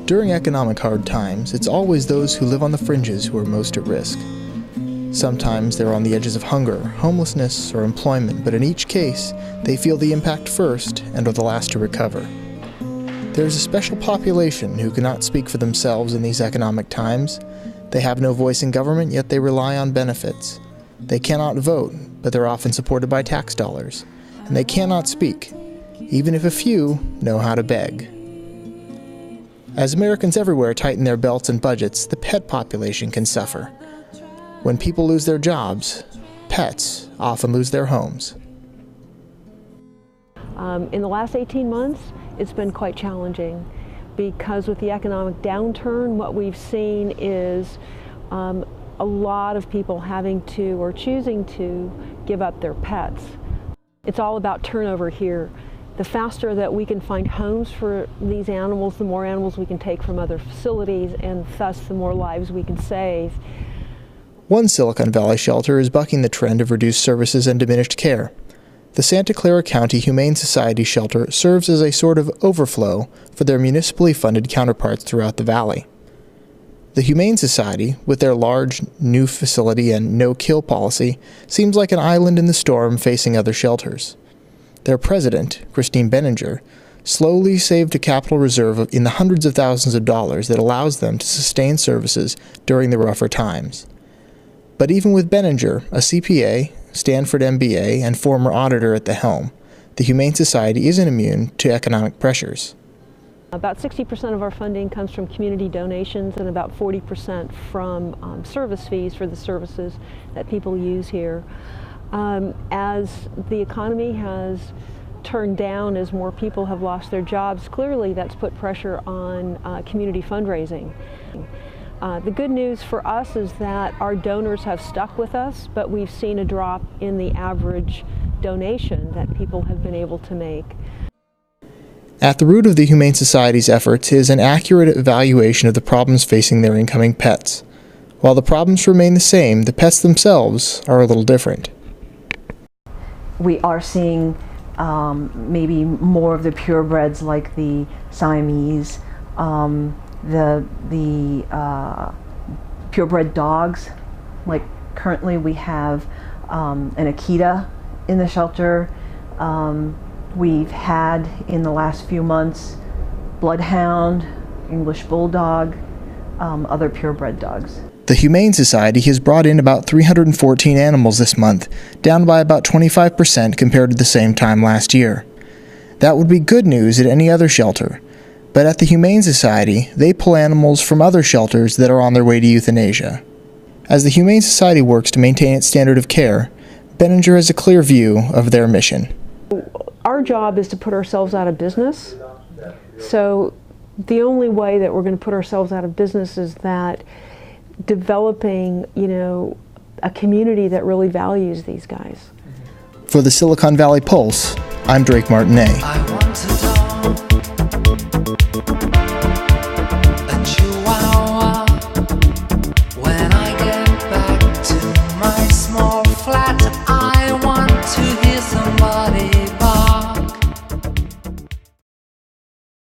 During economic hard times, it's always those who live on the fringes who are most at risk. Sometimes they're on the edges of hunger, homelessness, or employment, but in each case, they feel the impact first and are the last to recover. There's a special population who cannot speak for themselves in these economic times. They have no voice in government, yet they rely on benefits. They cannot vote, but they're often supported by tax dollars. And they cannot speak, even if a few know how to beg. As Americans everywhere tighten their belts and budgets, the pet population can suffer. When people lose their jobs, pets often lose their homes. In the last 18 months, it's been quite challenging because with the economic downturn, what we've seen is a lot of people having to or choosing to give up their pets. It's all about turnover here. The faster that we can find homes for these animals, the more animals we can take from other facilities, and thus the more lives we can save. One Silicon Valley shelter is bucking the trend of reduced services and diminished care. The Santa Clara County Humane Society shelter serves as a sort of overflow for their municipally funded counterparts throughout the valley. The Humane Society, with their large new facility and no-kill policy, seems like an island in the storm facing other shelters. Their president, Christine Benninger, slowly saved a capital reserve in the hundreds of thousands of dollars that allows them to sustain services during the rougher times. But even with Benninger, a CPA, Stanford MBA, and former auditor at the helm, the Humane Society isn't immune to economic pressures. About 60% of our funding comes from community donations and about 40% from service fees for the services that people use here. As the economy has turned down, as more people have lost their jobs, clearly that's put pressure on community fundraising. The good news for us is that our donors have stuck with us, but we've seen a drop in the average donation that people have been able to make. At the root of the Humane Society's efforts is an accurate evaluation of the problems facing their incoming pets. While the problems remain the same, the pets themselves are a little different. We are seeing maybe more of the purebreds like the Siamese, the purebred dogs. Like currently we have an Akita in the shelter. We've had in the last few months Bloodhound, English Bulldog, other purebred dogs. The Humane Society has brought in about 314 animals this month, down by about 25% compared to the same time last year. That would be good news at any other shelter, but at the Humane Society, they pull animals from other shelters that are on their way to euthanasia. As the Humane Society works to maintain its standard of care, Benninger has a clear view of their mission. Our job is to put ourselves out of business, so the only way that we're going to put ourselves out of business is that developing, a community that really values these guys. For the Silicon Valley Pulse, I'm Drake Martinet.